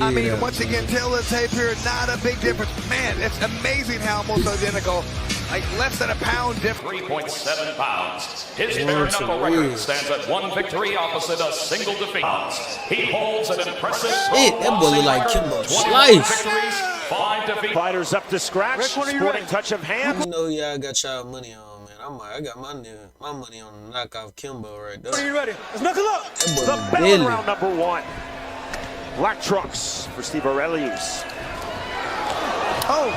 I mean, once again, tail of the tape here, not a big difference. Man, it's amazing how almost identical. Like less than a pound difference. 3.7 pounds. His bare knuckle record stands at 1 victory opposite a single defeat. He holds an impressive. That boy look like Kimbo. Slice. 5 defeats. Fighters up to scratch. Sporting touch of hand. You know y'all got y'all money on, man. I got my money on knockoff Kimbo right there. Are you ready? Let's knuckle up. The bell in round number 1. Black trunks for Steve Aurelius. Oh,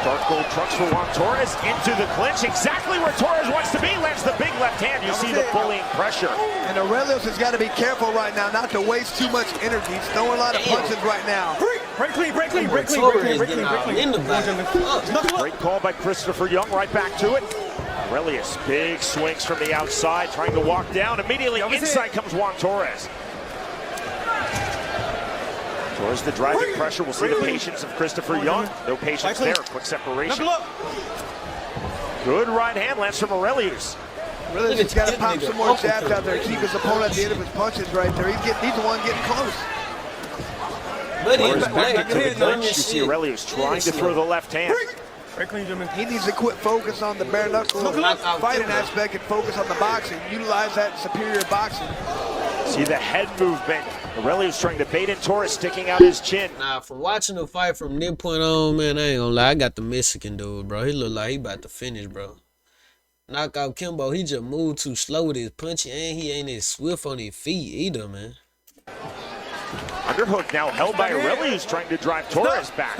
Dark gold trunks for Juan Torres into the clinch, exactly where Torres wants to be. Lands the big left hand. You see the bullying pressure. And Aurelius has got to be careful right now not to waste too much energy. He's throwing a lot of punches right now. Break clean. Great call by Christopher Young, right back to it. Aurelius, big swings from the outside, trying to walk down. Immediately inside comes Juan Torres. Torres the driving pressure. We'll see the patience of Christopher Young. No patience there. Quick separation. Good right hand lands from Aurelius. Aurelius has got to pop some more jabs out there. Keep his opponent at the end of his punches right there. He's the one getting close. Torres back into the clinch. You see Aurelius trying to throw the left hand. He needs to quit focus on the bare knuckle fighting aspect and focus on the boxing. Utilize that superior boxing. See the head movement. Aurelius trying to bait in Torres, sticking out his chin. Nah, from watching the fight from this point on, man, I ain't gonna lie. I got the Mexican dude, bro. He look like he about to finish, bro. Knock out Kimbo. He just moved too slow with his punching, and he ain't as swift on his feet either, man. Underhook now held by Aurelius, trying to drive Torres back.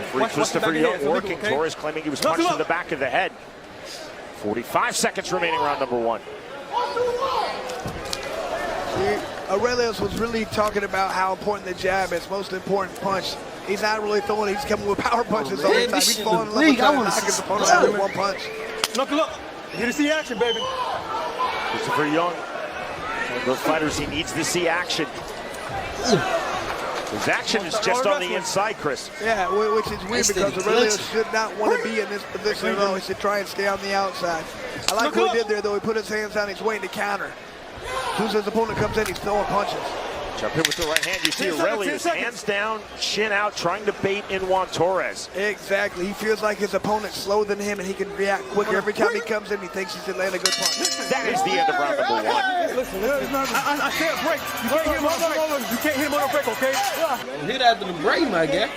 Free Christopher Young working. Torres claiming he was punched in the back of the head. 45 seconds remaining, round number 1. Aurelius was really talking about how important the jab is, most important punch. He's not really throwing, he's coming with power punches all the time. He's falling in love with trying to knock his opponent out with one punch. Knuckle up. Get to see action, baby. Christopher Young, one of those fighters, he needs to see action. His action is just on the inside, Chris. Yeah, which is weird because Aurelius should not want to be in this position at all. He should try and stay on the outside. I like what he did there, though. He put his hands down, he's waiting to counter. As soon as his opponent comes in, he's throwing punches. Jump in with the right hand. You see Aurelius, hands down, chin out, trying to bait in Juan Torres. Exactly. He feels like his opponent's slower than him, and he can react quicker. Every time he comes in, he thinks he should land a good punch. That is the end of round number 1. Listen, I can't break. You can't hit him on the break. You can't hit him on the break, okay? Hit after the break, my guy.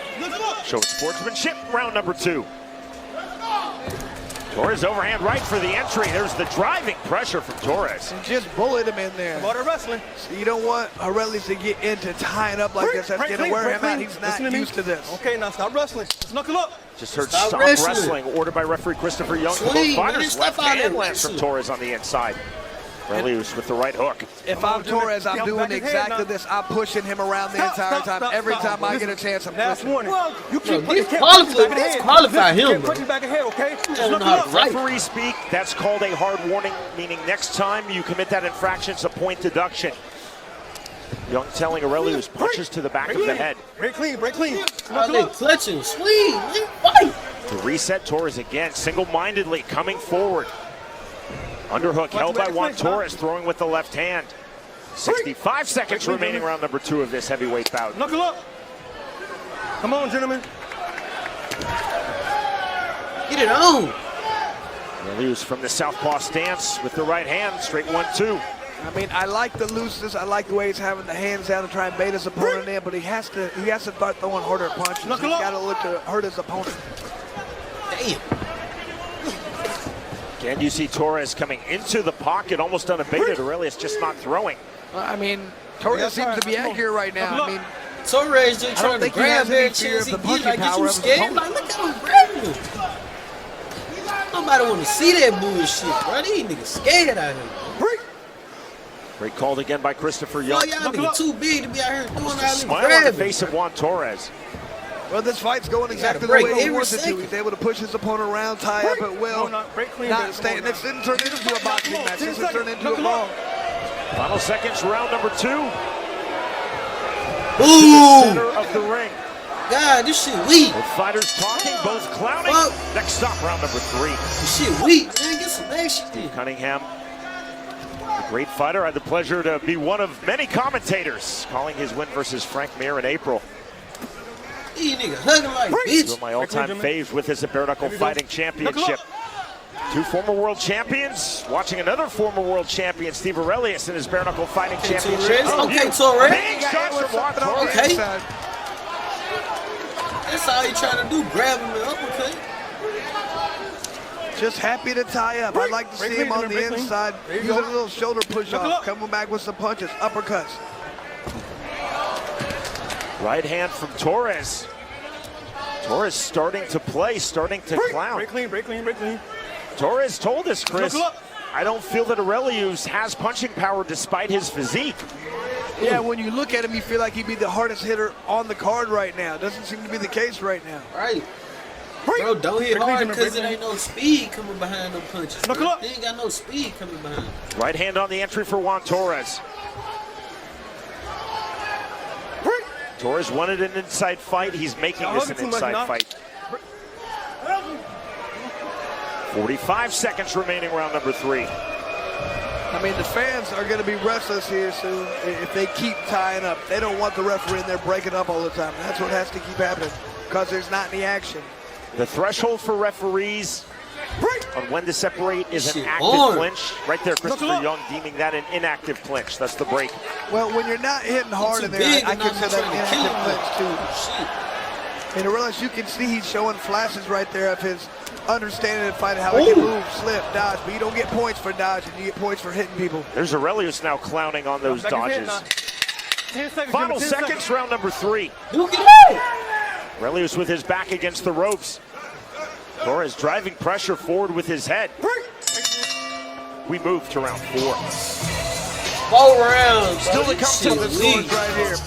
Showing sportsmanship, round number 2. Torres overhand right for the entry. There's the driving pressure from Torres. And just bullet him in there. About wrestling. So you don't want Aurelius to get into tying up like this. That's going to wear him out. He's not used to this. Okay, now stop wrestling. Let's knuckle up. Just heard stop wrestling. Ordered by referee Christopher Young. Both fighters left hand lands from Torres on the inside. Aurelius with the right hook. If I'm Torres, I'm doing exactly this. I'm pushing him around the entire time. Every time I get a chance, I'm last pushing. warning. You keep disqualify him, bro. Back ahead, okay? Referee speak, that's called a hard warning, meaning next time you commit that infraction, it's a point deduction. Young telling Aurelius punches to the back of the head. Break clean, break clean. They clutching, sweet, fight. To reset Torres again, single-mindedly coming forward. Underhook held by Juan Torres, throwing with the left hand. 65 seconds remaining, round number 2 of this heavyweight bout. Knuckle up. Come on, gentlemen. Get it on. Aurelius from the southpaw stance with the right hand, straight 1-2. I mean, I like the looseness. I like the way he's having the hands down to try and bait his opponent in, but he has to start throwing harder punches. He's got to look to hurt his opponent. Damn. Again, you see Torres coming into the pocket, almost unabated. Aurelius just not throwing. I mean, Torres seems to be accurate right now. I mean, Torres just trying to grab that chance he get, like, get you scared. Like, look at him grabbing him. Nobody want to see that bullshit, bro. These niggas scared out here. Great called again by Christopher Young. Oh, y'all niggas too big to be out here doing all this smile on the face of Juan Torres. Well, this fight's going exactly the way he wants it to. He's able to push his opponent around, tie up at will. Not stay. And this didn't turn into a boxing match. This has turned into a brawl. Final seconds, round number 2. Ooh! Center of the ring. God, this shit weak. Both fighters talking, both clowning. Next stop, round number 3. This shit weak, man. Get some action. Steve Cunningham. The Great fighter. I had the pleasure to be one of many commentators calling his win versus Frank Mir in April. These niggas hugging like Two bitch. of my all-time faves with us at Bare Knuckle Fighting Championship. Two former world champions. Watching another former world champion, Steve Aurelius, in his Bare Knuckle Fighting Championship. Okay, Torres. Big shots from Juan Torres. Okay. That's all he trying to do, grab him and uppercut. Just happy to tie up. I'd like to see him on the inside. Use a little shoulder push off. Coming back with some punches, uppercuts. Right hand from Torres. Torres starting to play, starting to clown. Break clean, break clean, break clean. Torres told us, Chris, I don't feel that Aurelius has punching power despite his physique. Yeah, when you look at him, you feel like he'd be the hardest hitter on the card right now. Doesn't seem to be the case right now. Right. Bro, don't hit hard because it ain't no speed coming behind them punches. He ain't got no speed coming behind. Right hand on the entry for Juan Torres. Torres wanted an inside fight. He's making this an inside fight. 45 seconds remaining, round number 3. I mean, the fans are going to be restless here soon if they keep tying up. They don't want the referee in there breaking up all the time. That's what has to keep happening because there's not any action. The threshold for referees on when to separate is an active clinch. Right there, Christopher Young deeming that an inactive clinch. That's the break. Well, when you're not hitting hard in there, I consider that an inactive clinch too. And Aurelius, you can see he's showing flashes right there of his understanding and fighting how he can move, slip, dodge. But you don't get points for dodging. You get points for hitting people. There's Aurelius now clowning on those dodges. Final seconds, round number 3. Aurelius with his back against the ropes. Torres driving pressure forward with his head. We move to round 4. 4 rounds. Still to come to the scores right here.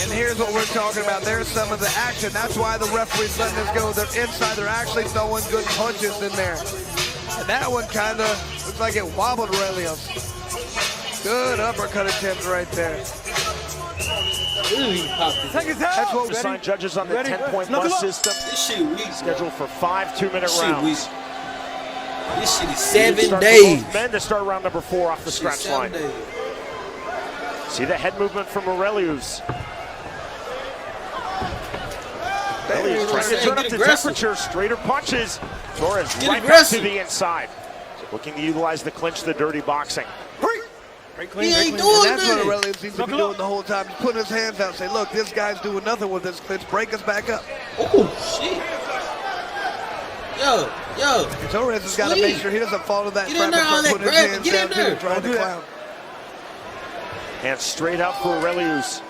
And here's what we're talking about. There's some of the action. That's why the referee's letting this go. They're inside. They're actually throwing good punches in there. And that one kind of looks like it wobbled Aurelius. Good uppercut attempt right there. That's what we assigned judges on the 10-point must system. This shit weak. Scheduled for 5 2-minute rounds. This shit is 7 days. Men to start round number 4 off the scratch line. See the head movement from Aurelius. Aurelius trying to turn up the temperature, straighter punches. Torres right back to the inside. Looking to utilize the clinch, the dirty boxing. He ain't doing and that's what Aurelius seems to be doing the whole time. He's putting his hands out, say, look, this guy's doing nothing with this clinch. Break us back up. Oh, shit. Yo. And Torres has got to make sure he doesn't fall to that trap and start putting his hands down too and trying to clown. Hands straight out for Aurelius.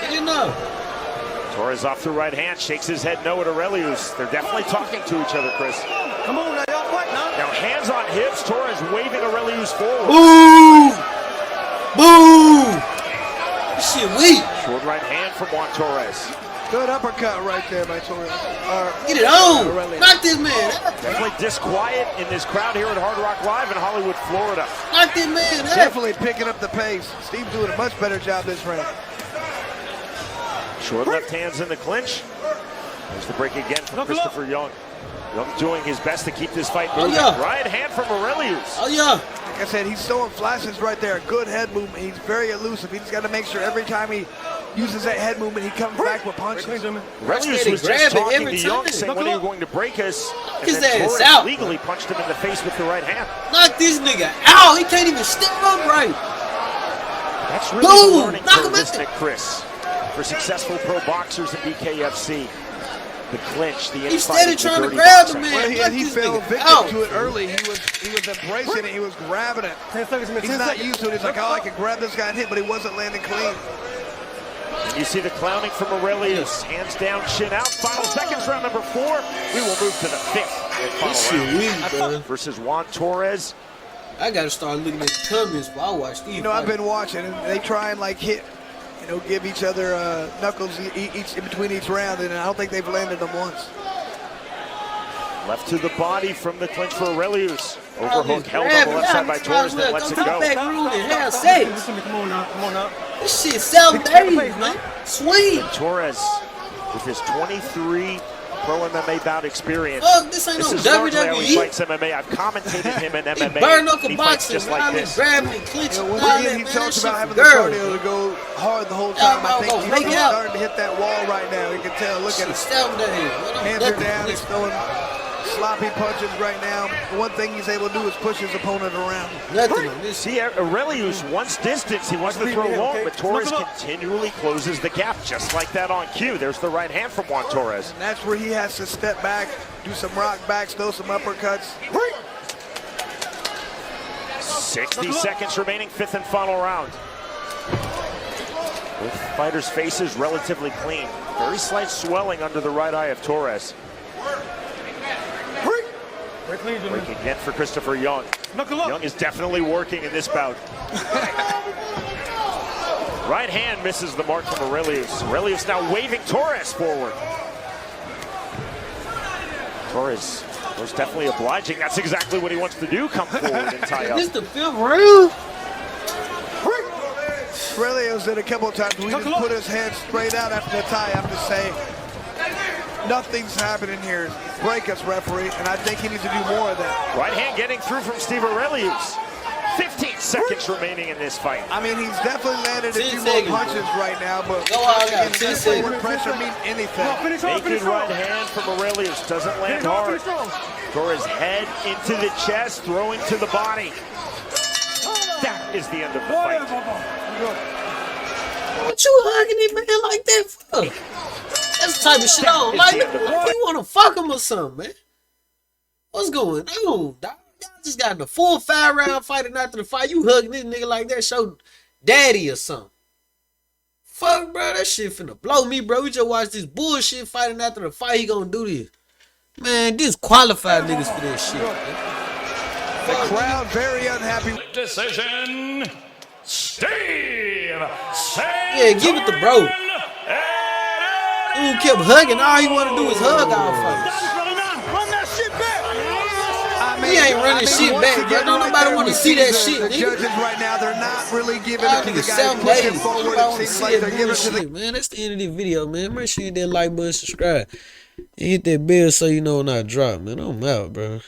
Get in there. Torres off the right hand, shakes his head no at Aurelius. They're definitely talking to each other, Chris. Come on, now y'all fight now. Now hands on hips, Torres waving Aurelius forward. Boom! Boom! This shit weak. Short right hand from Juan Torres. Good uppercut right there by Torres. Get it on! Knock this man out. Definitely disquiet in this crowd here at Hard Rock Live in Hollywood, Florida. Knock this man out. Definitely picking up the pace. Steve's doing a much better job this round. Short left hands in the clinch. There's the break again from Christopher Young. Young doing his best to keep this fight moving. Right hand from Aurelius. Like I said, he's showing flashes right there. Good head movement. He's very elusive. He's got to make sure every time he uses that head movement, he comes back with punches. Aurelius was just talking to Young, saying, when are you going to break us? And then Torres legally punched him in the face with the right hand. Knock this nigga out. He can't even stand up right. That's really the learning curve, isn't it, Chris? For successful pro boxers in BKFC. The clinch, the he's steady trying to grab the man. Well, he fell victim to it early. He was embracing it. He was grabbing it. He's not used to it. He's like, oh, I can grab this guy and hit, but he wasn't landing clean. And you see the clowning from Aurelius. Hands down, chin out. Final seconds, round number 4. We will move to the 5th and final round versus Juan Torres. I gotta start looking at the comments while I watch these. You know, I've been watching, and they try and like hit. You know, give each other knuckles each in between each round, and I don't think they've landed them once. Left to the body from the clinch for Aurelius. Overhook held on the left side by Torres, then lets it go. Come on now. This shit 7 days, man. Swing. And Torres with his 23 pro MMA bout experience. Fuck, this ain't no is largely how he WWE. fights MMA. I've commentated him in MMA. Bare knuckle He fights boxing, just man. like I been this. grabbing and clinching. Once all again, that, he man, talks that about shit having for the girls. cardio to go hard the whole Yeah, time. I think I'll he's make it out. starting to hit that wall right now. You can tell. Look at Shit, him. stab down here. Man, I'm Hands are nothing. down. He's throwing sloppy punches right now. The one thing he's able to do is push his opponent around. Nothing on this. See, Aurelius wants distance. He wants to throw long, but Torres continually closes the gap, just like that on cue. There's the right hand from Juan Torres. And that's where he has to step back, do some rock backs, throw some uppercuts. 60 seconds remaining, fifth and final round. Both fighters' faces relatively clean. Very slight swelling under the right eye of Torres. Break again for Christopher Young. Young is definitely working in this bout. Right hand misses the mark from Aurelius. Aurelius now waving Torres forward. Torres was definitely obliging. That's exactly what he wants to do, come forward and tie up. This the fifth round? Aurelius did a couple of times. We just put his head straight out after the tie-up to say, nothing's happening here. Break us, referee, and I think he needs to do more of that. Right hand getting through from Steve Aurelius. 15 seconds remaining in this fight. I mean, he's definitely landed a 10 few seconds, more punches right now, but Go out, I got 10 does seconds. forward pressure mean anything? Naked right hand from Aurelius doesn't land hard. Torres head into the chest, throwing to the body. That is the end of the fight. What you hugging him, man, like that for? That's the type of shit I don't like. You want to fuck him or something, man? What's going on, dog? Y'all just got in a 4 or 5 round fight, and after the fight, you hugging this nigga like that, show daddy or something. Fuck, bro, that shit finna blow me, bro. We just watched this bullshit fighting after the fight. He gonna do this. Man, disqualified niggas for this shit, man. The crowd very unhappy. Decision, Steve. Yeah, give it to bro. Dude kept hugging. All he want to do is hug all fights. He ain't running shit back, bro. Don't nobody want to see that shit, The nigga. judges right now, they're not really giving Y'all it to the niggas guy self pushing made. forward. I It want to seems see like that they're giving it to the bullshit, man. That's the end of the video, man. Make sure you hit that like button, subscribe, and hit that bell so you know when I drop, man. I'm out, bro.